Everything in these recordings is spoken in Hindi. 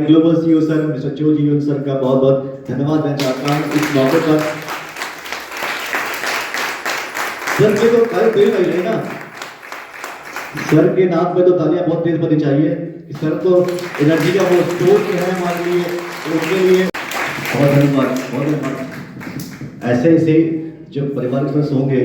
ग्लोबल सीईओ सर मिस्टर चो जी सर का बहुत बहुत धन्यवाद देना चाहता हूँ इस मौके पर। सर के तो ताली तेज लग रही ना, सर के नाम पे तो तालियां बहुत तेज बननी चाहिए। सर तो एनर्जी का वो स्टोर है हमारे लिए, उनके लिए बहुत धन्यवाद, बहुत धन्यवाद। ऐसे ऐसे जब परिवार के सदस्य होंगे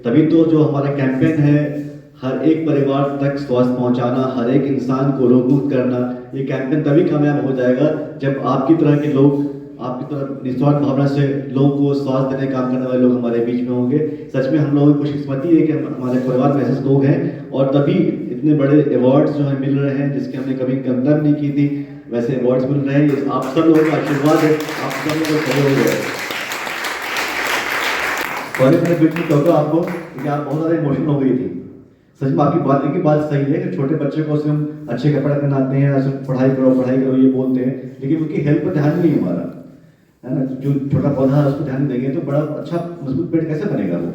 तभी तो जो हमारा कैंपेन है हर एक परिवार तक स्वास्थ्य पहुंचाना, हर एक इंसान को रोग मुक्त करना, ये कैंपेन तभी कामयाब हो जाएगा जब आपकी तरह के लोग, आपकी तरह निस्वार्थ भावना से लोगों को स्वास्थ्य देने काम करने वाले लोग हमारे बीच में होंगे। सच में हम लोगों की खुशकिस्मती है कि हमारे परिवार में ऐसे लोग हैं और तभी इतने बड़े अवार्ड्स जो हमें मिल रहे हैं जिसकी हमने कभी कल्पना नहीं की थी, वैसे अवार्ड्स मिल रहे हैं। आप सब लोगों का आशीर्वाद है, आप सब लोगों का सहयोग है। सॉरी मैंने बीच में कहूँगा आपको कि आप बहुत ज़्यादा इमोशनल हो गई थी। सच में आपकी बात, एक ही बात सही है कि छोटे बच्चे को हम अच्छे कपड़े पहनाते हैं, पढ़ाई करो ये बोलते हैं, लेकिन उनकी हेल्थ पर ध्यान नहीं हमारा, है ना। जो छोटा पौधा है उसको ध्यान देंगे तो बड़ा अच्छा मजबूत पेड़ कैसे बनेगा वो,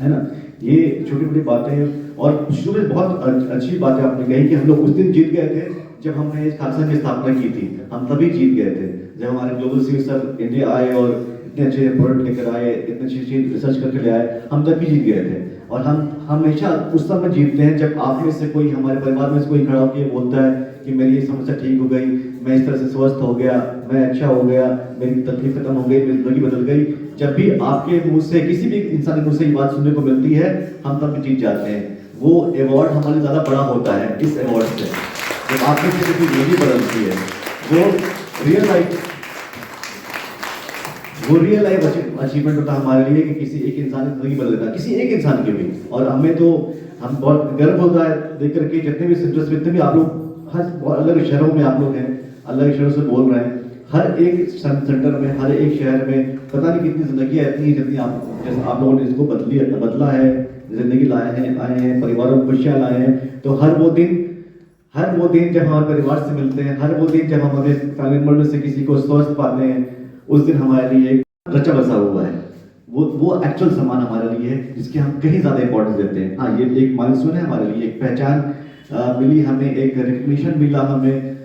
है ना। ये छोटी छोटी बातें हैं। और शुरू में बहुत अच्छी बात है आपने कही कि हम लोग उस दिन जीत गए थे जब हमने इस खालसा की स्थापना की थी, हम तभी जीत गए थे जब हमारे ग्लोबल सीईओ सर इंडिया आए और इतने अच्छे प्रोडक्ट लेकर आए, इतने अच्छी चीज रिसर्च करके ले आए, हम तभी जीत गए थे। और हम हमेशा उस समय जीतते हैं जब आप में से कोई, हमारे परिवार में से कोई खड़ा होकर बोलता है कि मेरी ये समस्या ठीक हो गई, मैं इस तरह से स्वस्थ हो गया, मैं अच्छा हो गया, मेरी तकलीफ खत्म हो गई, मेरी जिंदगी बदल गई। जब भी आपके मुंह से, किसी भी इंसान के मुंह से ये बात सुनने को मिलती है, हम तब जीत जाते हैं। वो अवार्ड हमारे ज़्यादा बड़ा होता है इस अवार्ड से, जब आपकी जिंदगी बदलती है। वो रियल लाइफ अचीवमेंट होता है हमारे लिए कि किसी एक इंसान की जिंदगी बदल देता है, किसी एक इंसान की भी। और हमें तो हम बहुत गर्व होता है देख करके, जितने भी सेंटर्स में, जितने भी आप लोग हर अलग शहरों में आप लोग हैं, अलग शहरों से बोल रहे हैं, हर एक सेंटर में, हर एक शहर में पता नहीं कितनी जिंदगी इतनी जितनी आप जैसे आप लोगों ने इसको बदला है, जिंदगी लाए हैं, आए हैं, परिवारों में खुशियाँ लाए हैं। तो हर वो दिन जब हमारे परिवार से मिलते हैं, हर वो दिन जब हम अपने फैमिली मेंबर से किसी को स्वस्थ पाते हैं, उस दिन हमारे लिए एक रचा बसा हुआ है। वो एक्चुअल सम्मान हमारे लिए है जिसकी हम कहीं ज्यादा इंपॉर्टेंस देते हैं। हाँ, ये एक माइलस्टोन है हमारे लिए, एक पहचान मिली हमें, एक रिकग्निशन मिला हमें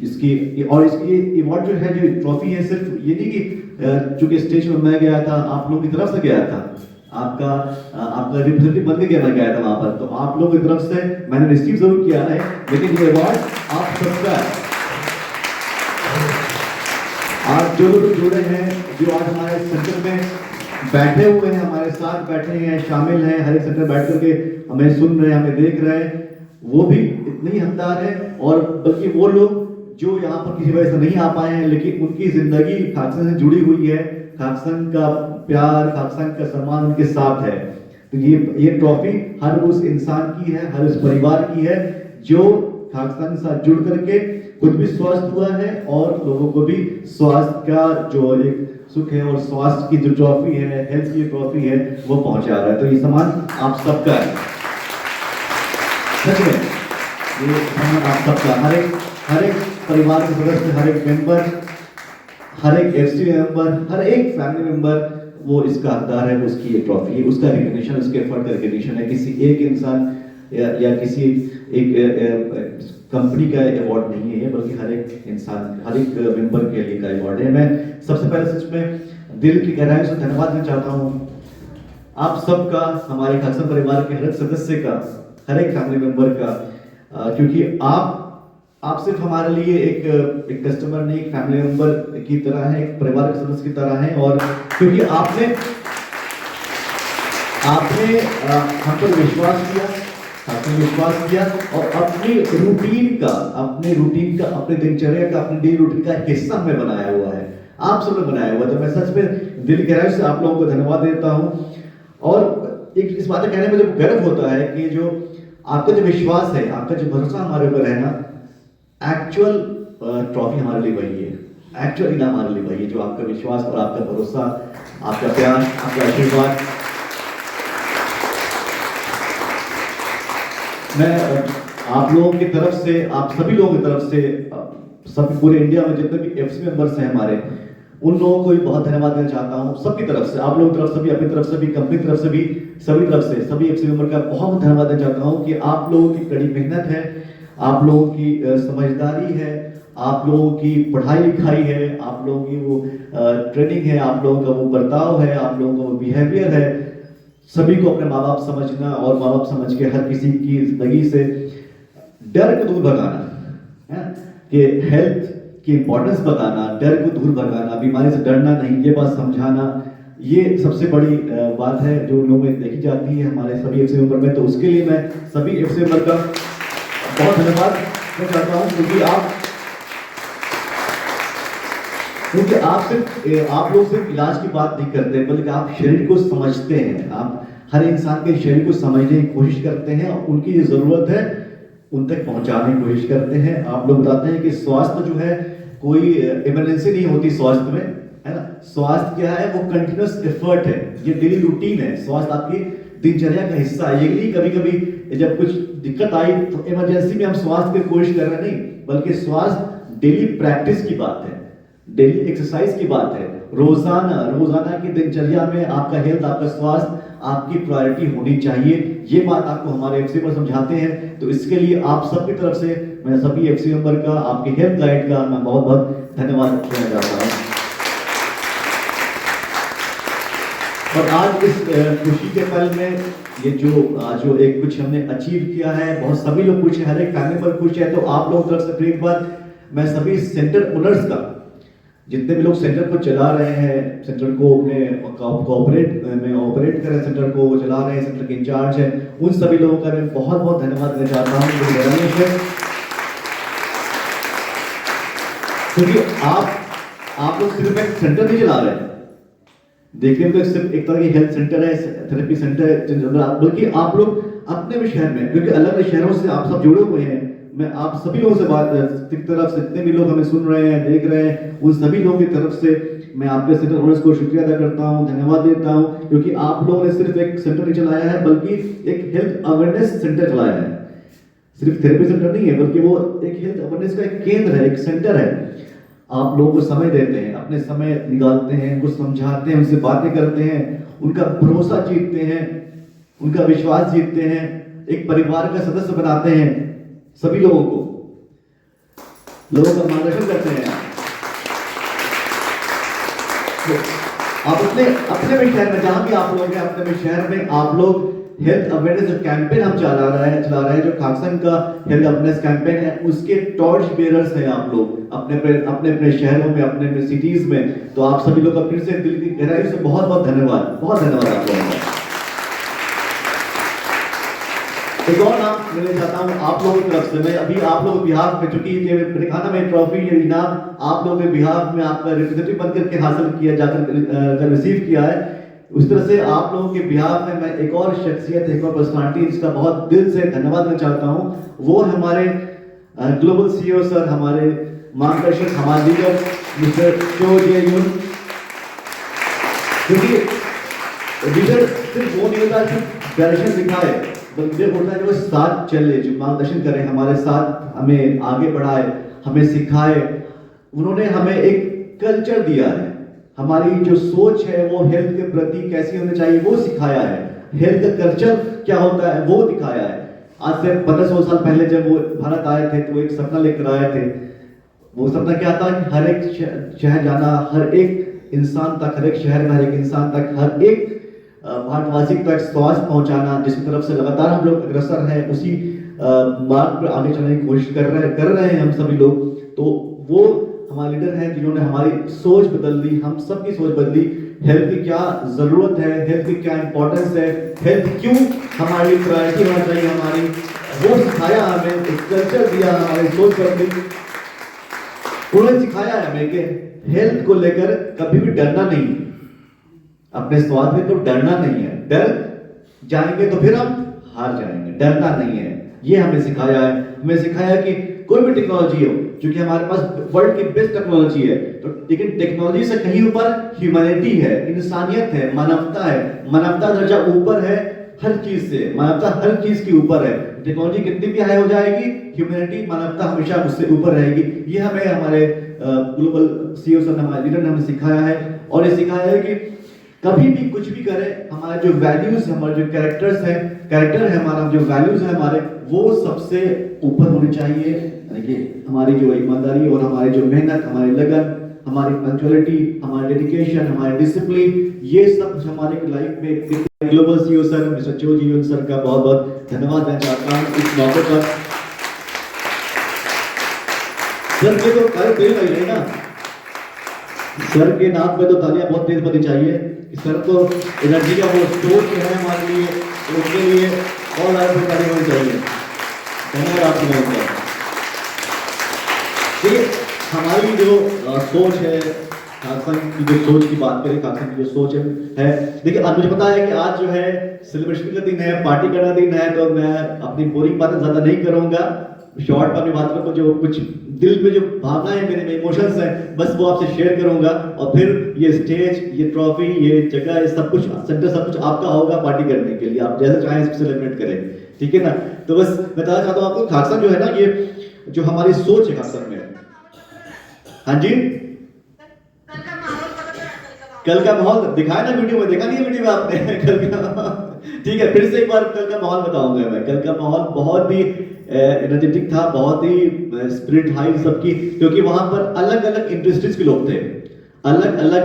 इसकी। और इसकी अवार्ड जो है, जो ट्रॉफी है, सिर्फ ये नहीं कि चूंकि स्टेज में मैं गया था, आप लोगों की तरफ से गया था, आपका रिप्रेजेंटेटिव बन के मैं गया था वहां पर, तो आप लोगों की तरफ से मैंने रिसीव जरूर किया है, लेकिन ये अवार्ड आप सबका है। आप जो लोग जुड़े हैं, जो आज हमारे सेंटर में बैठे हुए हैं, हमारे साथ बैठे हैं, शामिल हैं, हर एक सेंटर बैठ करके हमें सुन रहे हैं, हमें देख रहे हैं, वो भी इतने ही हकदार है। और बल्कि वो लोग जो यहाँ पर किसी वजह से नहीं आ पाए हैं, लेकिन उनकी जिंदगी खाकसन से जुड़ी हुई है, खाकसन का प्यार, खाकसन का सम्मान उनके साथ है। तो ये ट्रॉफी हर उस इंसान की है, हर उस परिवार की है जो खाकसन के साथ जुड़ करके खुद भी स्वस्थ हुआ है और लोगों को भी स्वास्थ्य का जो एक सुख है और स्वास्थ्य की जो ट्रॉफी है, हेल्थ की ट्रॉफी है, वो पहुंचा रहा है। तो ये सम्मान आप सबका है, सच में ये सम्मान आप सबका। हर एक परिवार के सदस्य, हर एक मेंबर, हर एक एफसी मेंबर, हर एक फैमिली मेंबर वो इसका हकदार है, उसकी ये ट्रॉफी है, उसका रिकग्निशन, उसके एफर्ट का रिकग्निशन है। किसी एक इंसान या किसी एक कंपनी का अवार्ड नहीं है, बल्कि हर एक इंसान, हर एक मेंबर के लिए का अवार्ड है। मैं सबसे पहले सच में दिल की गहराई से धन्यवाद देना चाहता हूँ आप सबका, हमारे खाकसन परिवार के हर एक सदस्य का, हर एक फैमिली मेंबर का, क्योंकि आप सिर्फ हमारे लिए एक कस्टमर नहीं, एक फैमिली मेंबर की तरह है, एक परिवार के सदस्य की तरह है। और क्योंकि आपने हम पर विश्वास किया और अपने रूटीन का, अपने दिनचर्या का, अपने डेली रूटीन का हिस्सा में बनाया हुआ है, आप सबने बनाया हुआ। तो मैं सच में दिल गहराई से आप लोगों को धन्यवाद देता हूँ। और एक इस बात कहने में मुझे गर्व होता है कि जो आपका जो विश्वास है, आपका जो भरोसा हमारे ऊपर है ना, एक्चुअल ट्रॉफी हमारे लिए वही है, एक्चुअल इनाम हमारे लिए वही है, जो आपका विश्वास और आपका भरोसा, आपका प्यार, आपका आशीर्वाद। मैं आप लोगों की तरफ से, आप सभी लोगों की तरफ से, सब पूरे इंडिया में जितने भी एफसी मेंबर्स हैं हमारे, उन लोगों को भी बहुत धन्यवाद देना चाहता हूँ। सबकी तरफ से, आप लोगों की तरफ से भी, अपनी तरफ से भी, कंपनी की तरफ से भी, सभी तरफ से, सभी एफसी मेंबर का बहुत धन्यवाद देना चाहता हूँ कि आप लोगों की कड़ी मेहनत है, आप लोगों की समझदारी है, आप लोगों की पढ़ाई लिखाई है, आप लोगों की वो ट्रेनिंग है, आप लोगों का वो बर्ताव है, आप लोगों का वो बिहेवियर है, सभी को अपने माँ बाप समझना और माँ बाप समझ के हर किसी की जिंदगी से डर को दूर भगाना है, कि हेल्थ की इंपॉर्टेंस बताना, डर को दूर भगाना, बीमारी से डरना नहीं, ये बात समझाना, ये सबसे बड़ी बात है जो लोगों में देखी जाती है हमारे सभी एफसी मेंबर में। तो उसके लिए मैं सभी एफसी मेंबर का बहुत धन्यवाद मैं करता हूँ, क्योंकि आप लोग सिर्फ इलाज की बात नहीं करते, बल्कि आप शरीर को समझते हैं, आप हर इंसान के शरीर को समझने की कोशिश करते हैं और उनकी जो जरूरत है उन तक पहुंचाने की कोशिश करते हैं। आप लोग बताते हैं कि स्वास्थ्य जो है कोई इमरजेंसी नहीं होती स्वास्थ्य में, है ना। स्वास्थ्य क्या है, वो कंटिन्यूअस एफर्ट है, ये डेली रूटीन है, स्वास्थ्य आपकी दिनचर्या का हिस्सा है। ये कभी कभी जब कुछ दिक्कत आई तो इमरजेंसी में हम स्वास्थ्य की कोशिश कर रहे नहीं, बल्कि स्वास्थ्य डेली प्रैक्टिस की बात है, डेली एक्सरसाइज की बात है। रोजाना की दिनचर्या में आपका हेल्थ, आपका स्वास्थ्य आपकी प्रायोरिटी होनी चाहिए। ये बात आपको हमारे एफसी पर समझाते हैं। तो इसके लिए आप सबकी तरफ से मैं सभी एफसी मेंबर का, आपके हेल्थ गाइड का मैं बहुत बहुत धन्यवाद देना चाहता हूँ। और आज इस खुशी के पल में ये जो एक कुछ हमने अचीव किया है, बहुत सभी लोग खुश हैं, हर एक फैमिली पर खुश है। तो आप लोगों की तरफ से फिर एक बार मैं सभी सेंटर ओनर्स का, जितने भी लोग सेंटर को चला रहे हैं, सेंटर को ऑपरेट कर रहे हैं, सेंटर को चला रहे हैं, सेंटर के इंचार्ज हैं, उन सभी लोगों का मैं बहुत बहुत धन्यवाद देना चाहता हूँ। क्योंकि आप लोग सिर्फ एक सेंटर नहीं चला रहे हैं, देखने में तो सिर्फ एक तरह की हेल्थ सेंटर है, थेरेपी सेंटर है, बल्कि आप लोग अपने भी शहर में, क्योंकि अलग अलग शहरों से आप सब जुड़े हुए हैं, मैं आप सभी लोगों से बात तरफ से जितने भी लोग हमें सुन रहे हैं, देख रहे हैं, उन सभी लोगों की तरफ से मैं आपके सेंटर ओनर्स को शुक्रिया अदा करता हूं, धन्यवाद देता हूं, क्योंकि आप लोगों ने सिर्फ एक सेंटर नहीं चलाया है, बल्कि एक हेल्थ अवेयरनेस सेंटर चलाया है। सिर्फ थेरेपी सेंटर नहीं है, बल्कि वो एक हेल्थ अवेयरनेस का एक केंद्र है, एक सेंटर है। आप लोगों को समय देते हैं, अपने समय निकालते हैं, उनको समझाते हैं, उनसे बातें करते हैं, उनका भरोसा जीतते हैं, उनका विश्वास जीतते हैं, एक परिवार का सदस्य बनाते हैं, सभी लोगों का मार्गदर्शन करते हैं। तो आप अपने भी शहर में, जहां भी आप लोग हैं, अपने भी शहर में आप लोग हेल्थ अवेयरनेस जो कैंपेन हम चला रहे हैं, जो खाकसंग का हेल्थ अवेयरनेस कैंपेन है, उसके टॉर्च बेयरर्स हैं आप लोग अपने शहरों में, अपने सिटीज में। तो आप सभी लोग का फिर से दिल की गहराई से बहुत बहुत धन्यवाद आप लोगों का। एक और नाम मिलना चाहता हूँ आप लोगों की तरफ से। मैं अभी आप लोगों के बिहाफ में, चूंकि मेरे खाना में ट्रॉफी, ये इनाम आप लोगों के बिहाफ में आपका रिप्रेजेंटेटिव बनकर के हासिल किया, जाकर रिसीव किया है, उस तरह से आप लोगों के बिहाफ में मैं एक और शख्सियत, एक और पर्सनालिटी जिसका बहुत दिल से धन्यवाद देना चाहता हूँ, वो हमारे ग्लोबल सीईओ सर, हमारे मार्गदर्शक, हमारे लीडर मिस्टर चो जे यून। क्योंकि लीडर सिर्फ वो नहीं होता सिर्फ डायरेक्शन दिखाए, बल्कि होता है जो साथ चले, जो मार्गदर्शन करे, हमारे साथ हमें आगे बढ़ाए, हमें सिखाए। उन्होंने हमें एक कल्चर दिया है, हमारी जो सोच है वो हेल्थ के प्रति कैसी होनी चाहिए वो सिखाया है, हेल्थ का कल्चर क्या होता है वो दिखाया है। आज से 1500 साल पहले जब वो भारत आए थे तो एक सपना लेकर आए थे। वो सपना क्या था कि हर एक शहर जाना, हर एक इंसान तक, हर एक शहर में हर एक इंसान तक, हर एक भारतवासी तक स्वास्थ्य पहुंचाना, जिसकी तरफ से लगातार हम लोग अग्रसर हैं, उसी मार्ग पर आगे चलने की कोशिश कर रहे हैं हम सभी लोग। तो वो हमारे लीडर हैं जिन्होंने हमारी सोच बदल दी, हम सबकी सोच बदली। हेल्थ की क्या जरूरत है, हेल्थ की क्या इंपॉर्टेंस है, हेल्थ क्यों हमारी प्रायोरिटी होना चाहिए हमारी, वो सिखाया हमें, एक कल्चर दिया, हमारी सोच बदली। उन्होंने सिखाया है हमें कि हेल्थ को लेकर कभी भी डरना नहीं, अपने स्वास्थ्य को डरना नहीं है, डर जाएंगे तो फिर हम हार जाएंगे, डरना नहीं है। ये हमें सिखाया है। हमें सिखाया कि कोई भी टेक्नोलॉजी हो, क्योंकि हमारे पास वर्ल्ड की बेस्ट टेक्नोलॉजी है, तो लेकिन टेक्नोलॉजी से कहीं ऊपर ह्यूमैनिटी है, इंसानियत है, मानवता है। मानवता दर्जा ऊपर है हर चीज से, मानवता हर चीज के ऊपर है। टेक्नोलॉजी कितनी भी हाई हो जाएगी, ह्यूमैनिटी, मानवता हमेशा उससे ऊपर रहेगी। ये हमें हमारे ग्लोबल सीईओ सर, हमारे लीडर ने हमें सिखाया है। और ये सिखाया है कि कभी भी कुछ भी करें, हमारे जो वैल्यूज, हमारे जो कैरेक्टर है हमारा, जो वैल्यूज है हमारे, वो सबसे ऊपर होने चाहिए। यानी कि हमारी जो ईमानदारी और हमारी जो मेहनत, हमारी लगन, हमारी पंक्चुअलिटी, हमारी डेडिकेशन, हमारी डिसिप्लिन, ये सब हमारे लाइफ में। ग्लोबल सीईओ सर मिस्टर चो जी सर का बहुत बहुत धन्यवाद देना चाहता हूँ इस मौके पर। सर के तो ताली तेज लग रही ना, सर के नाम पे तो तालियां बहुत तेज बननी चाहिए। सर तो एनर्जी का वो स्टोर है हमारे लिए, उनके लिए और ज़्यादा ताली होनी चाहिए। धन्यवाद आपके लिए। देखिए हमारी जो सोच है, खाकसन की जो सोच की बात करें, खाकसन की जो सोच है, देखिए आज मुझे पता है कि आज जो है सेलिब्रेशन का दिन है, पार्टी का दिन है, तो मैं अपनी बोरिंग बातें ज्यादा नहीं करूंगा, शॉर्ट पर बात करूंगा। जो कुछ दिल में जो भावना है, मेरे में इमोशंस हैं, बस वो आपसे शेयर करूंगा। और फिर ये स्टेज, ये ट्रॉफी, ये जगह, ये सब कुछ सेंटर, सब कुछ आपका होगा पार्टी करने के लिए। आप जैसे चाहें इसको सेलिब्रेट करें, ठीक है ना। तो बस बताना चाहता हूँ आपको, खाकसन जो है ना, ये जो हमारी सोच है खाकसन में। हाँ जी, कल का माहौल दिखाया ना वीडियो में, देखा नहीं है वीडियो में आपने कल का? ठीक है, फिर से एक बार कल का माहौल बताऊंगा मैं। कल का माहौल बहुत ही एनर्जेटिक था, बहुत ही स्पिरिट हाई सबकी, क्योंकि वहां पर अलग अलग इंडस्ट्रीज के लोग थे, अलग अलग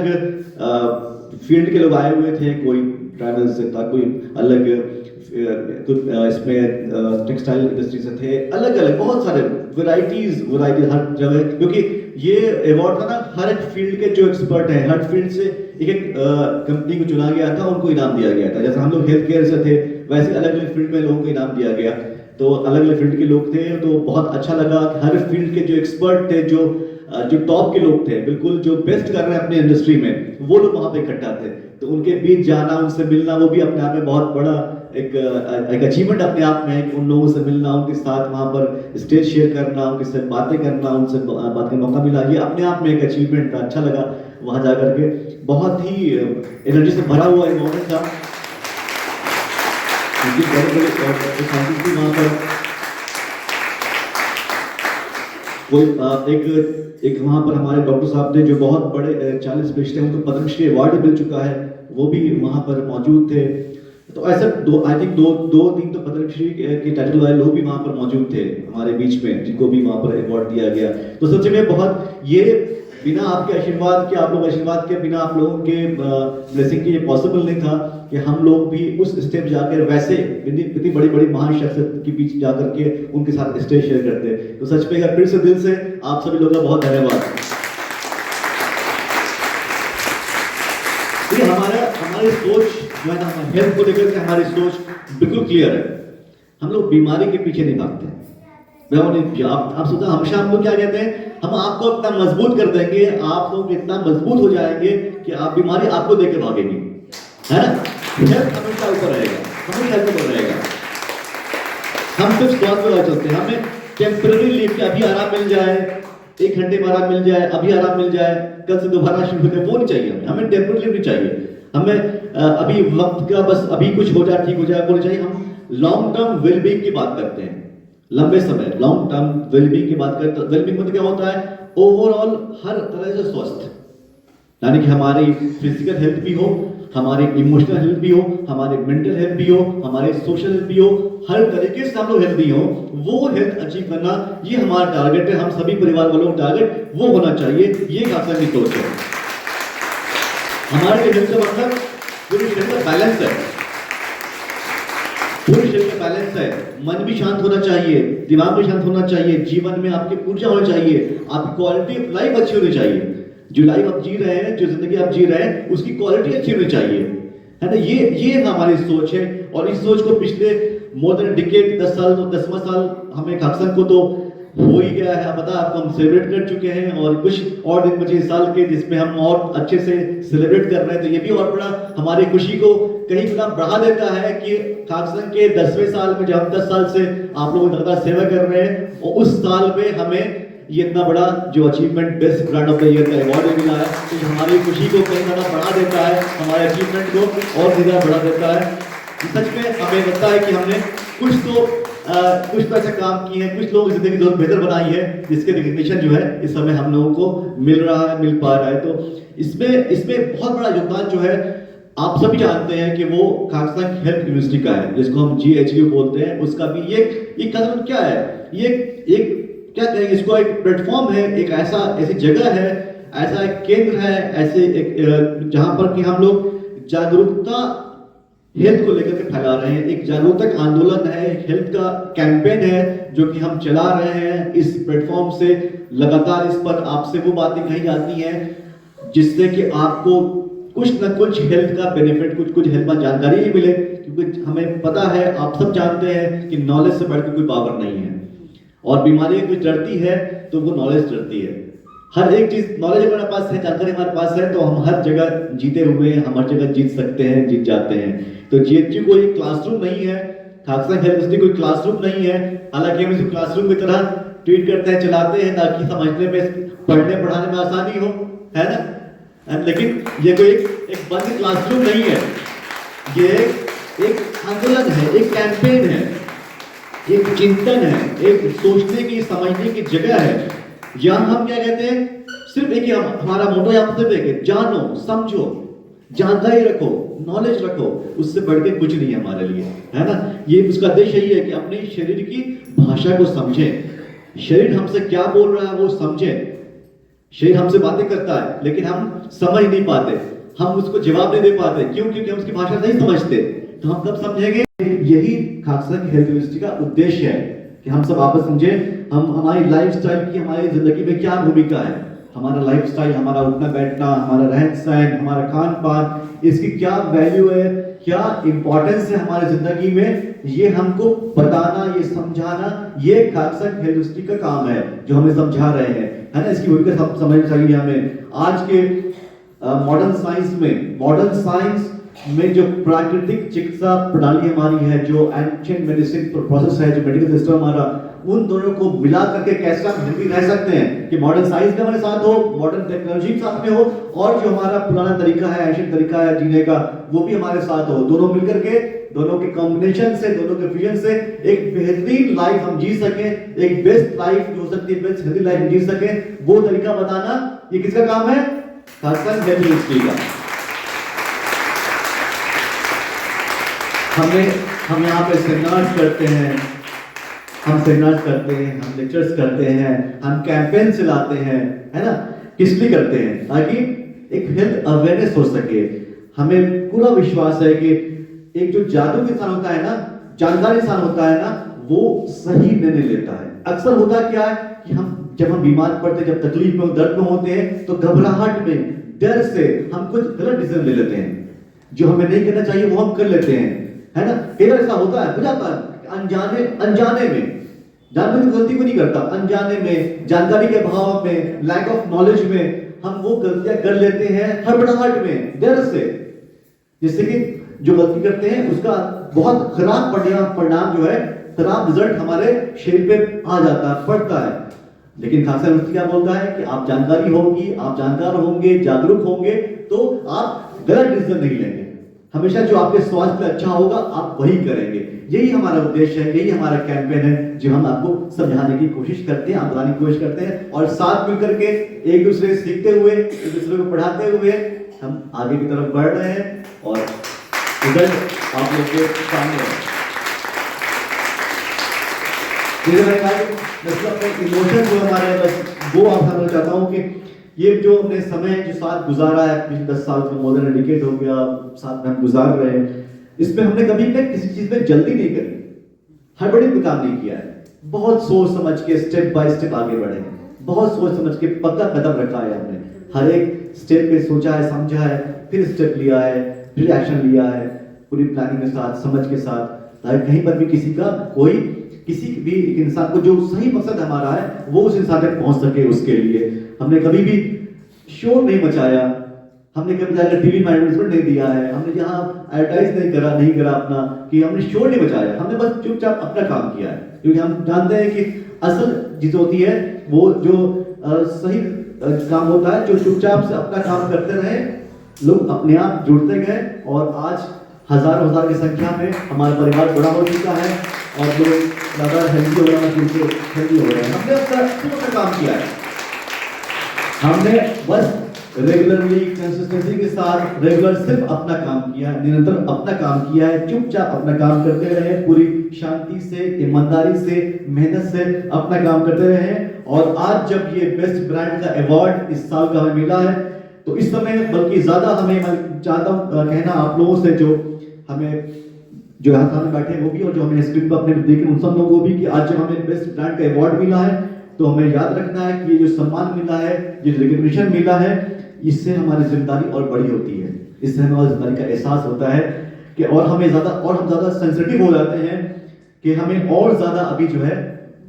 फील्ड के लोग आए हुए थे। कोई ट्रैवल से था, कोई अलग इसमें टेक्सटाइल इंडस्ट्री से थे, अलग अलग बहुत सारे वैरायटीज हर जगह। क्योंकि ये अवार्ड था ना, हर एक फील्ड के जो एक्सपर्ट हैं, हर फील्ड से एक कंपनी को चुना गया था, उनको इनाम दिया गया था। जैसे हम लोग हेल्थ केयर से थे, वैसे अलग अलग फील्ड में लोगों को इनाम दिया गया। तो अलग अलग फील्ड के लोग थे, तो बहुत अच्छा लगा। हर फील्ड के जो एक्सपर्ट थे, जो टॉप के लोग थे, बिल्कुल जो बेस्ट कर रहे हैं अपनी इंडस्ट्री में, वो लोग वहां पे इकट्ठा थे। तो उनके बीच जाना, उनसे मिलना, वो भी अपने आप में बहुत बड़ा एक अचीवमेंट अपने आप में है। उन लोगों से मिलना, उनके साथ वहां पर स्टेज शेयर करना, उनके साथ बातें करना, उनसे बात का मौका मिला, ये अपने आप में एक अचीवमेंट था। अच्छा लगा वहां जाकर के, बहुत ही एनर्जी से भरा हुआ एक मोमेंट था। वहां पर कोई एक वहां पर हमारे डॉक्टर साहब थे, जो बहुत बड़े 40 स्पेशलिस्ट हैं, उनको पद्मश्री अवार्ड मिल चुका है, वो भी वहां पर मौजूद थे। तो ऐसे आई थिंक दो तीन तो पद्मश्री के टाइटल वाले लोग भी वहां पर मौजूद थे हमारे बीच में, जिनको भी वहां पर अवार्ड दिया गया। तो सच में बहुत, ये बिना आपके आशीर्वाद के, आप लोग आशीर्वाद के बिना, आप लोगों के ब्लेसिंग के, ये पॉसिबल नहीं था कि हम लोग भी उस स्टेप जाकर वैसे इतनी बड़ी बड़ी महान शख्सियत के बीच जाकर के उनके साथ स्टेज शेयर करते। तो सच में फिर से दिल से आप सभी लोगों का बहुत धन्यवाद। हमारी सोच जो है ना, हेल्थ को लेकर के हमारी सोच बिल्कुल क्लियर है। हम लोग बीमारी के पीछे नहीं भागते। आप सोचा, हमेशा हम लोग क्या कहते हैं, हम आपको इतना मजबूत कर देंगे, आप लोग इतना मजबूत हो जाएंगे कि आप बीमारी आपको देकर भागेगी, है ना। हेल्थ हमेशा ऊपर रहेगा, हमेशा हेल्थ ऊपर रहेगा। हम सिर्फ स्वास्थ्य पर चलते हैं, हमें टेम्पररी लीव के अभी आराम मिल जाए, 1 घंटे में आराम मिल जाए, अभी आराम मिल जाए, कल से दोबारा शुरू हो जाए, वो नहीं चाहिए हमें। टेम्पररी लीव नहीं चाहिए हमें, अभी वक्त का बस अभी कुछ हो जाए, ठीक हो जाए, वो नहीं चाहिए। हम लॉन्ग टर्म वेलबींग की बात करते हैं, लंबे समय लॉन्ग टर्म वेलबींग की बात करते हैं। वेलबींग मतलब क्या होता है, ओवरऑल हर तरह से स्वस्थ, यानी कि हमारी फिजिकल हेल्थ भी हो, हमारी इमोशनल हेल्थ भी हो, हमारे मेंटल हेल्थ भी हो, हमारे सोशल हेल्थ भी हो, हर तरीके से हम लोग हेल्थी हो। वो हेल्थ अचीव करना, ये हमारा टारगेट है, हम सभी परिवार वालों का टारगेट वो होना चाहिए। ये खाकसन की सोच है हमारे लिए। हेल्थ का मतलब पूरे शरीर का बैलेंस है, पूरे शरीर का बैलेंस है। मन भी शांत होना चाहिए, दिमाग भी शांत होना चाहिए, जीवन में आपकी ऊर्जा होनी चाहिए, आपकी क्वालिटी ऑफ लाइफ अच्छी होनी चाहिए। जो लाइफ आप जी रहे हैं, जो जिंदगी आप जी रहे हैं, उसकी क्वालिटी अच्छी होनी चाहिए, है ना। ये हमारी सोच है। और इस सोच को पिछले मोर देन डिकेड, 10 साल, 10वां साल हमें खाकसन को तो हो ही गया है, पता आपको, हम सेलिब्रेट कर चुके हैं। और कुछ और दिन बचे इस साल के, जिसमें हम और अच्छे से सेलिब्रेट कर रहे हैं। तो ये भी और बड़ा हमारी खुशी को कहीं गुना बढ़ा देता है कि खाकसन के 10वें साल में, जब हम 10 साल से आप लोगों की लगातार सेवा कर रहे हैं, और उस साल में हमें ये इतना बड़ा जो achievement best brand of the year का अवार्ड मिला है, तो हमारी खुशी को कहीं ज्यादा बढ़ा देता है, हमारे अचीवमेंट को और ज्यादा बढ़ा देता है। सच में हमें लगता है कि हमने कुछ तो ऐसे काम किए हैं, कुछ लोगों की जिंदगी बहुत बेहतर बनाई है, जिसके रिकग्निशन जो है इस समय हम लोगों को मिल रहा है, मिल पा रहा है। तो इसमें बहुत बड़ा योगदान जो है आप सभी जानते हैं कि वो खाकसांग हेल्थ यूनिवर्सिटी का है, जिसको हम GHU बोलते हैं। उसका भी ये कदम क्या है, ये एक क्या कहेंगे इसको, एक प्लेटफॉर्म है, एक ऐसी जगह है, ऐसा एक केंद्र है, ऐसे एक जहां पर कि हम लोग जागरूकता हेल्थ को लेकर के फैला रहे हैं। एक जागरूकता आंदोलन है, हेल्थ का कैंपेन है जो कि हम चला रहे हैं इस प्लेटफॉर्म से। लगातार इस पर आपसे वो बातें कही जाती हैं जिससे कि आपको कुछ न कुछ हेल्थ का बेनिफिट, कुछ हेल्थ में जानकारी ही मिले, क्योंकि हमें पता है, आप सब जानते हैं कि नॉलेज से बढ़कर कोई पावर नहीं है। और बीमारी कुछ डरती है तो वो नॉलेज डरती है। हर एक चीज नॉलेज हमारे पास है, जानकारी हमारे पास है, तो हम हर जगह जीते हुए हैं, हम हर जगह जीत सकते हैं, जीत जाते हैं। तो GHU कोई क्लासरूम नहीं है, खाकसांग हेल्थ यूनिवर्सिटी कोई क्लासरूम नहीं है। हालांकि हम इसे क्लासरूम की तरह ट्रीट करते हैं, चलाते हैं, ताकि समझने में, पढ़ने पढ़ाने में आसानी हो, है ना। लेकिन ये कोई एक बंद क्लासरूम नहीं है, ये एक आंदोलन है, एक कैंपेन है, एक चिंतन है, एक सोचने की, समझने की जगह है। यहाँ हम क्या कहते हैं, सिर्फ एक हमारा मोटो यहाँ पर सिर्फ एक, जानो, समझो, जानकारी रखो, नॉलेज रखो, उससे बढ़ के कुछ नहीं है हमारे लिए, है ना। ये उसका उद्देश्य यही है कि अपने शरीर की भाषा को समझें, शरीर हमसे क्या बोल रहा है वो समझें। शरीर हमसे बातें करता है लेकिन हम समझ नहीं पाते, हम उसको जवाब नहीं दे पाते। क्यों? क्योंकि हम उसकी भाषा नहीं समझते। तो हम कब समझेंगे? यही खाकसांग हेल्थ यूनिवर्सिटी का उद्देश्य है कि हम सब आपस समझें, हम हमारी लाइफस्टाइल की, हमारी जिंदगी में क्या भूमिका है, हमारा लाइफस्टाइल, हमारा उठना बैठना, हमारा रहन सहन, हमारा खान पान, इसकी क्या वैल्यू है, क्या इंपॉर्टेंस है हमारी जिंदगी में, ये हमको बताना, ये समझाना, ये खाकसांग हेल्थ यूनिवर्सिटी का काम है जो हमें समझा रहे हैं, है ना। इसकी भूमिका समझनी चाहिए हमें। आज के मॉडर्न साइंस में जो प्राकृतिक चिकित्सा प्रणाली हमारी है, जो एंशिएंट मेडिसिन प्रोसेस है, जो मेडिकल सिस्टम हमारा, उन दोनों को मिला करके कैसे हम हेल्दी रह सकते हैं कि मॉडर्न साइंस भी हमारे साथ हो, मॉडर्न टेक्नोलॉजी साथ में हो, और जो हमारा पुराना तरीका है, एंशिएंट तरीका है जीने का, वो भी हमारे साथ हो। दोनों मिलकर के, दोनों के कॉम्बिनेशन से, दोनों के फ्यूजन से एक बेहतरीन लाइफ हम जी सके, एक बेस्ट लाइफ जो हो सकती है, बेस्ट हेल्दी लाइफ जी सके, वो तरीका बताना ये किसका काम है? खाकसांग हेल्थ यूनिवर्सिटी का। हम यहाँ पे सेमिनार्स करते हैं, हम लेक्चर्स करते हैं, हम कैंपेन चलाते हैं, है ना। किस लिए करते हैं? ताकि एक हेल्थ अवेयरनेस हो सके। हमें पूरा विश्वास है कि एक जो जागरूक इंसान होता है ना, जानकार इंसान होता है ना, वो सही निर्णय लेता है। अक्सर होता क्या है कि जब हम बीमार पड़ते, जब तकलीफ में, दर्द में होते हैं, तो घबराहट में, डर से हम कुछ गलत डिसीजन ले लेते हैं, जो हमें नहीं करना चाहिए वो हम कर लेते हैं, है ना। कई बार ऐसा होता है, हो जाता है, अनजाने में, जानबूझ के गलती को नहीं करता, अनजाने में, जानकारी के अभाव में, लैक ऑफ नॉलेज में हम वो गलतियां कर लेते हैं, हड़बड़ाहट में, डर से, जिससे कि जो गलती करते हैं उसका बहुत खराब परिणाम जो है, खराब रिजल्ट हमारे शरीर पे आ जाता है, पड़ता है। लेकिन खाकसांग यूनिवर्सिटी क्या बोलता है कि आप जानकारी होगी, आप जानकार होंगे, जागरूक होंगे, तो आप गलत डिसीजन नहीं लेंगे। हमेशा जो आपके स्वास्थ्य पे अच्छा होगा आप वही करेंगे। यही हमारा उद्देश्य है, यही हमारा कैंपेन है जो हम आपको समझाने की कोशिश करते हैं, आप बताने की कोशिश करते हैं, और साथ मिलकर के एक दूसरे से सीखते हुए, एक दूसरे को पढ़ाते हुए हम आगे की तरफ बढ़ रहे हैं। और रिजल्ट आप लोग के सामने है। इमोशन जो हमारे, बस वो आप समझना चाहता हूँ कि ये जो हमने समय जो साथ गुजारा है, पिछले 10 साल में, मोर देन डिकेड हो गया साथ में हम गुजार रहे हैं, इसमें हमने कभी किसी चीज में जल्दी नहीं करी, हड़बड़ी में काम नहीं किया है। बहुत सोच समझ के स्टेप बाय स्टेप आगे बढ़े हैं, बहुत सोच समझ के पक्का कदम रखा है हमने, हर एक स्टेप पे सोचा है, समझा है, फिर स्टेप लिया है, फिर एक्शन लिया है, पूरी प्लानिंग के साथ, समझ के साथ, ताकि कहीं पर भी किसी भी इंसान को जो सही मकसद हमारा है वो उस इंसान तक पहुंच सके। उसके लिए हमने कभी भी शोर नहीं मचाया, हमने कभी जाकर टीवी में एडवर्टाइजमेंट नहीं दिया है, हमने जहां एडवर्टाइज नहीं करा अपना, कि हमने शोर नहीं मचाया, हमने बस चुपचाप अपना काम किया है। क्योंकि हम जानते हैं कि असल चीज होती है वो जो सही काम होता है, जो चुपचाप से अपना काम करते रहे, लोग अपने आप जुड़ते गए, और आज हजार की संख्या में हमारा परिवार बड़ा हो चुका है, और लोग ज्यादा हेल्दी हो रहे हैं। हमने अपना काम किया है, हमने बस रेगुलरली कंसिस्टेंसी के साथ रेगुलर सिर्फ अपना काम किया, निरंतर अपना काम किया है, चुपचाप अपना काम करते रहे, पूरी शांति से, ईमानदारी से, मेहनत से अपना काम करते रहे। और आज जब ये बेस्ट ब्रांड का अवार्ड इस साल का हमें मिला है, तो इस समय बल्कि ज्यादा हमें मैं चाहता हूँ कहना आप लोगों से, जो हमें जो यहाँ सामने बैठे हैं वो भी, और जो हमें स्क्रीन पर अपने देख रहे उन सब लोगों को भी, कि आज जब हमें बेस्ट ब्रांड का अवार्ड मिला है तो हमें याद रखना है कि ये जो सम्मान मिला है, जो रिकॉग्निशन मिला है, इससे हमारी जिम्मेदारी और बड़ी होती है, इससे हमें जिम्मेदारी का एहसास होता है कि और हम ज्यादा सेंसिटिव हो जाते हैं कि हमें और ज्यादा अभी जो है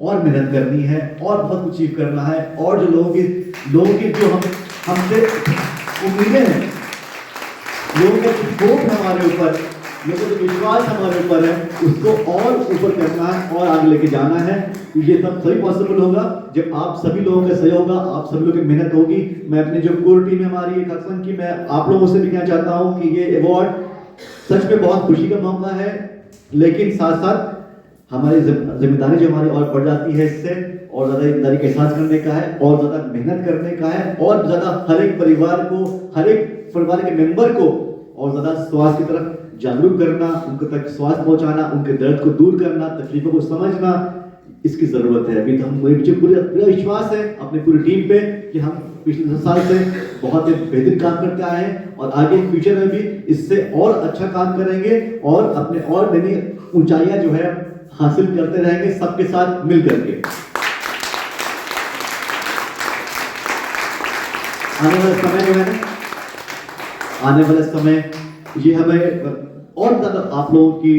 और मेहनत करनी है और बहुत कुछ अचीव करना है, और जो लोगों की जो हमसे उम्मीदें हैं, लोगों का होप हमारे ऊपर, लोगों का विश्वास हमारे ऊपर है, उसको और ऊपर करना है और आगे लेके जाना है। ये सब सभी पॉसिबल होगा जब आप सभी लोगों का सहयोग होगा, आप सभी लोगों की मेहनत होगी। मैं अपने जो कोर टीम है हमारी खाकसन की, मैं आप लोगों से भी कहना चाहता हूँ कि ये अवार्ड सच में बहुत खुशी का मौका है, लेकिन साथ साथ हमारी जिम्मेदारी जो हमारी और बढ़ जाती है, इससे और ज्यादा ईमानदारी का एहसास करने का है, और ज्यादा मेहनत करने का है, और ज्यादा हर एक परिवार के मेंबर को और ज्यादा स्वास्थ्य की तरफ जागरूक करना, उनके तक स्वास्थ्य पहुंचाना, उनके दर्द को दूर करना, तकलीफों को समझना, इसकी जरूरत है। अभी तो मुझे पूरा विश्वास है अपनी पूरी टीम पे कि हम पिछले 10 साल से बहुत ही बेहतर काम करते आए हैं, और आगे फ्यूचर में भी इससे और अच्छा काम करेंगे, और अपने और नई ऊंचाइयां जो है हासिल करते रहेंगे सबके साथ मिल करके। आने वाला समय जो है, आने वाला समय ये हमें और ज्यादा आप लोगों की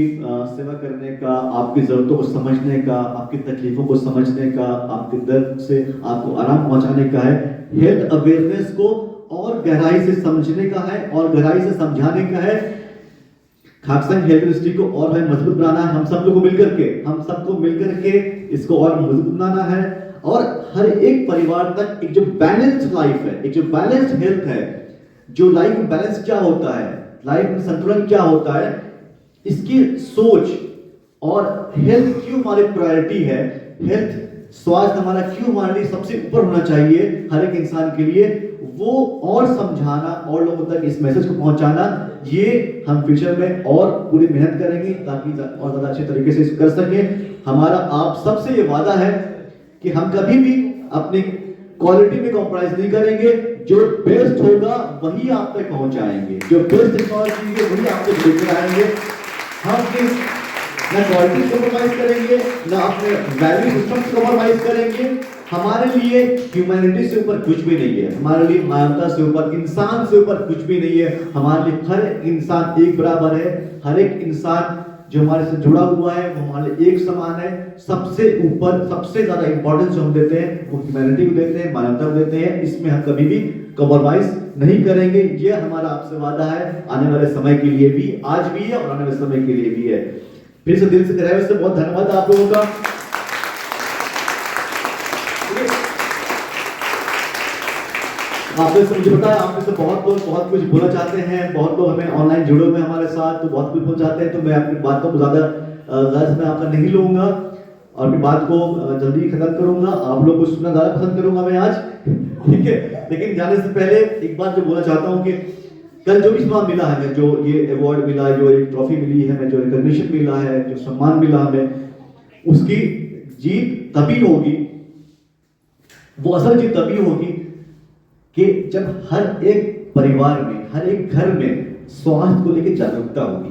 सेवा करने का, आपकी जरूरतों को समझने का, आपकी तकलीफों को समझने का, आपके दर्द से आपको आराम पहुंचाने का है, हेल्थ अवेयरनेस को और गहराई से समझने का है और गहराई से समझाने का है। खाकसन हेल्थ इंडस्ट्री को और हमें मजबूत बनाना है, हम सबको मिलकर के इसको और मजबूत बनाना है, और हर एक परिवार तक एक जो बैलेंस्ड लाइफ है, एक जो बैलेंस्ड हेल्थ है, जो लाइफ में बैलेंस क्या होता है, लाइफ में संतुलन क्या होता है, इसकी सोच, और हेल्थ क्यों हमारी प्रायोरिटी है, हेल्थ स्वास्थ्य हमारा क्यों हमारे लिए सबसे ऊपर होना चाहिए हर एक इंसान के लिए, वो और समझाना और लोगों तक इस मैसेज को पहुंचाना, ये हम फ्यूचर में और पूरी मेहनत करेंगे ताकि और ज्यादा अच्छे तरीके से कर सके। हमारा आप सबसे ये वादा है कि हम कभी भी अपनी क्वालिटी में कॉम्प्रोमाइज नहीं करेंगे, जो बेस्ट होगा वही आप तक पहुंचाएंगे, जो बेस्ट टेक्नोलॉजी है वही आप तक लेकर आएंगे। हम ना क्वालिटी कॉम्प्रोमाइज करेंगे, ना अपने वैल्यू सिस्टम कॉम्प्रोमाइज करेंगे। हमारे लिए ह्यूमैनिटी से ऊपर कुछ भी नहीं है, हमारे लिए मानवता से ऊपर, इंसान से ऊपर कुछ भी नहीं है। हमारे लिए हर इंसान एक बराबर है, हर एक इंसान जो हमारे से जुड़ा हुआ है वो हमारे लिए एक समान है। सबसे ऊपर सबसे ज्यादा इंपॉर्टेंस जो हम देते हैं वो ह्यूमैनिटी को देते हैं, मानवता को देते हैं, इसमें हम कभी भी कॉम्प्रोमाइज नहीं करेंगे। ये हमारा आपसे वादा है, आने वाले समय के लिए भी, आज भी है और आने वाले समय के लिए भी है। फिर से दिल से कह रहे हैं, बहुत धन्यवाद आप लोगों का। आपने से मुझे बताया, आपने से बहुत लोग बहुत कुछ बोलना चाहते हैं, बहुत लोग हमें ऑनलाइन जुड़े हुए हमारे साथ, तो बहुत कुछ बोलना चाहते हैं, तो मैं अपनी बातों को ज्यादा समय आपका नहीं लूंगा और अपनी बात को जल्दी खत्म करूंगा। आप लोग को सुनना ज्यादा पसंद करूंगा मैं आज, ठीक है। लेकिन जाने से पहले एक बात जो बोलना चाहता हूँ कि कल जो भी सम्मान मिला है, जो ये अवार्ड मिला, जो एक ट्रॉफी मिली है हमें, जो रिकॉग्निशन मिला है, जो सम्मान मिला हमें, उसकी जीत तभी होगी, वो असल जीत तभी होगी कि जब हर एक परिवार में, हर एक घर में स्वास्थ्य को लेकर जागरूकता होगी।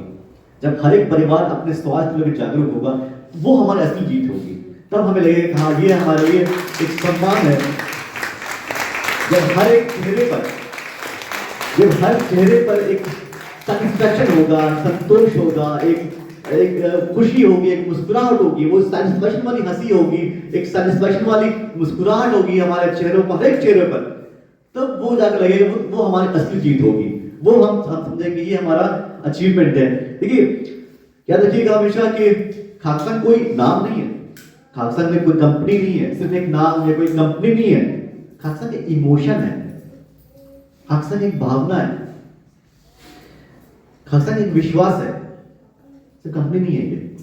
जब हर एक परिवार अपने स्वास्थ्य को लेकर जागरूक होगा, वो हमारी असली जीत होगी। तब हमें लगेगा हाँ ये हमारे लिए एक सम्मान है। जब हर चेहरे पर एक सेटिस्फैक्शन होगा, संतोष होगा, एक खुशी होगी, एक मुस्कुराहट होगी, वो सेटिस्फैक्शन वाली हंसी होगी, एक सेटिस्फैक्शन वाली मुस्कुराहट होगी हमारे चेहरों पर, हर एक चेहरे पर, तब वो जाकर लगेगा वो हमारी असली जीत होगी। वो हम समझेंगे ये हमारा अचीवमेंट है। देखिए क्या रखिएगा हमेशा कि खाकसन कोई नाम नहीं है, खाकसन में कोई कंपनी नहीं है, सिर्फ एक नाम है, कोई कंपनी नहीं है। खाकसन एक इमोशन है, खाकसन एक भावना है, खाकसन एक विश्वास है, सिर्फ कंपनी नहीं है ये।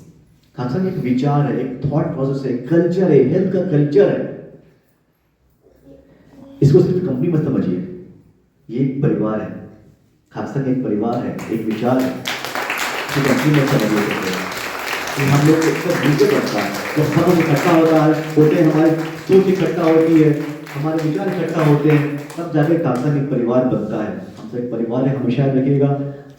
खाकसन एक विचार है, एक थॉट प्रोसेस है, कल्चर है, हेल्थ का कल्चर है। इसको सिर्फ कंपनी मत समझिए, ये एक परिवार है, खाकसा का एक परिवार है, एक विचार है, जो कंपनी में समझ सकते हैं। तो हम लोग सब मिलकर करता है, जब सब इकट्ठा होता है, होते हैं, हमारी सोच इकट्ठा होती है, हमारे विचार इकट्ठा होते हैं, तब जाके खाकसा एक परिवार बनता है। हमसे एक परिवार है, हमेशा याद रखिएगा,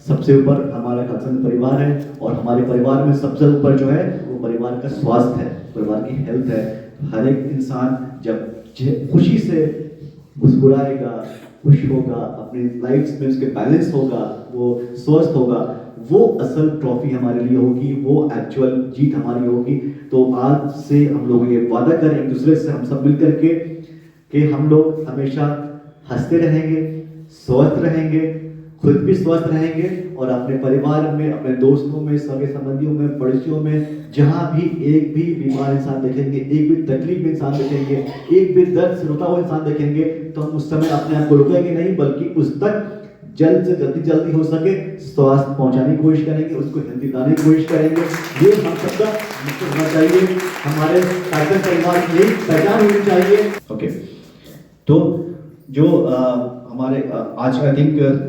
सबसे ऊपर हमारा खाकसा परिवार है, और हमारे परिवार में सबसे ऊपर जो है वो परिवार का स्वास्थ्य है, परिवार की हेल्थ है। हर एक इंसान जब खुशी से मुस्कुराएगा, खुश होगा, अपनी लाइफ में उसके बैलेंस होगा, वो स्वस्थ होगा, वो असल ट्रॉफी हमारे लिए होगी, वो एक्चुअल जीत हमारी होगी। तो आज से हम लोग ये वादा करें एक दूसरे से, हम सब मिलकर के कि हम लोग हमेशा हंसते रहेंगे, स्वस्थ रहेंगे, खुद भी स्वस्थ रहेंगे, और अपने परिवार में, अपने दोस्तों में, सगे संबंधियों में, पड़ोसियों में जहां भी एक भी बीमार इंसान देखेंगे, एक भी तकलीफ में इंसान देखेंगे, एक भी दर्द से रोता हुआ इंसान देखेंगे, तो हम उस समय अपने आप को रुकेंगे नहीं, बल्कि उस तक जल्द से जल्दी हो सके स्वास्थ्य पहुंचाने की कोशिश करेंगे, उसको हेल्दी बनाने की कोशिश करेंगे। ये हम सबका मुझको होना चाहिए, हमारे खाकसा परिवार की यही पहचान होनी चाहिए। ओके, तो जो हमारे आज आई थिंक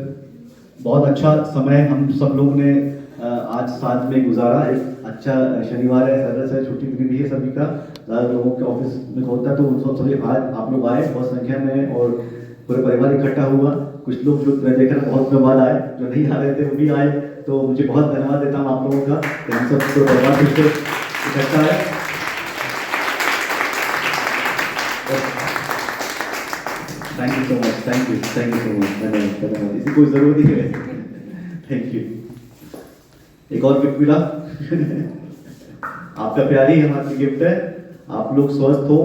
बहुत अच्छा समय हम सब लोग ने आज साथ में गुजारा। एक अच्छा शनिवार है, सैटरडे से छुट्टी भी है सभी का, ज़्यादा लोगों के ऑफिस में होता है, तो उन सब सभी आज आप लोग आए बहुत संख्या में, और पूरे परिवार इकट्ठा हुआ। कुछ लोग जो मैं देखा बहुत दिनों बाद आए, जो नहीं आ रहे थे वो भी आए, तो मुझे बहुत धन्यवाद देता हूँ आप लोगों का कि हम सब पूरे परिवार फिर से इकट्ठा है। Thank you so much, thank you so much, धन्यवाद। इसी कोई जरूरत ही है, थैंक यू। एक और गिफ्ट मिला आपका प्यार ही हमारी गिफ्ट है, आप लोग स्वस्थ हो,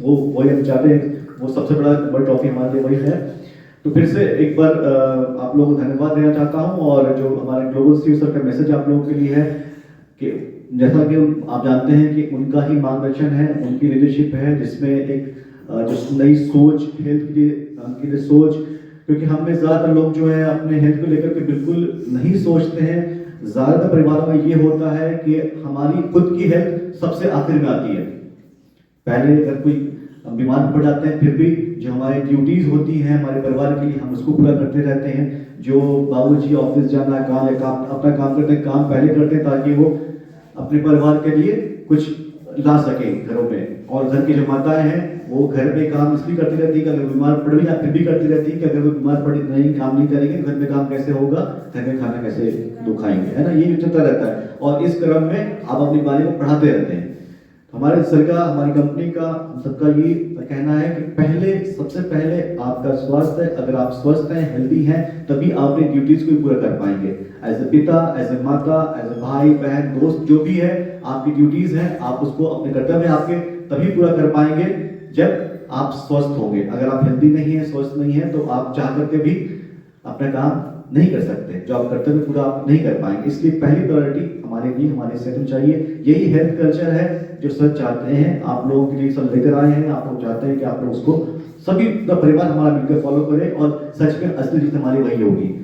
वो वही हम चाहते हैं, वो सबसे बड़ा ट्रॉफी हमारे लिए वही है। तो फिर से एक बार आप लोगों को धन्यवाद देना चाहता हूँ, और जो हमारे ग्लोबल सीईओ सर का मैसेज आप लोगों के लिए है कि जैसा कि आप जानते हैं कि उनका ही मार्गदर्शन है, उनकी लीडरशिप है, जिसमें एक जो नई सोच हेल्थ के लिए सोच, क्योंकि हम में ज़्यादातर लोग जो है अपने हेल्थ को लेकर के बिल्कुल नहीं सोचते हैं। ज़्यादातर परिवारों में ये होता है कि हमारी खुद की हेल्थ सबसे आखिर में आती है, पहले अगर कोई बीमार पड़ जाते हैं, फिर भी जो हमारी ड्यूटीज होती हैं हमारे परिवार के लिए, हम उसको पूरा करते रहते हैं। जो बाबूजी ऑफिस जाना, काम अपना काम करते हैं, काम पहले करते हैं ताकि वो अपने परिवार के लिए कुछ ला सके घरों में। और घर की जो माताएं हैं वो घर में काम इसलिए करती रहती है कि अगर बीमार पड़ भी फिर भी करती रहती है कि अगर वो बीमार पड़ी नहीं, काम नहीं करेंगे, घर में काम कैसे होगा, घर में खाना कैसे खाएंगे, है ना, ये चलता रहता है। और इस क्रम में आप अपनी बारी को पढ़ाते रहते हैं। हमारे सर का, हमारी कंपनी का, हम सबका ये कहना है कि सबसे पहले आपका स्वास्थ्य है। अगर आप स्वस्थ हैं, हेल्दी हैं, तभी आप अपनी ड्यूटीज को पूरा कर पाएंगे। एज ए पिता, एज ए माता, एज ए भाई बहन दोस्त, जो भी है आपकी ड्यूटीज हैं, आप उसको अपने कर्तव्य आपके तभी पूरा कर पाएंगे जब आप स्वस्थ होंगे। अगर आप हेल्दी नहीं है, स्वस्थ नहीं है, तो आप चाह करके भी अपना काम नहीं कर सकते, जो आप कर्तव्य पूरा आप नहीं कर पाएंगे। इसलिए पहली प्रायोरिटी हमारे लिए हमारे सेटल चाहिए। यही हेल्थ कल्चर है जो सर चाहते हैं, आप लोगों के लिए सब लेकर आए हैं। आप लोग चाहते हैं कि आप लोग उसको सभी परिवार हमारा मिलकर फॉलो करें, और सच में असली जीत हमारी वही होगी।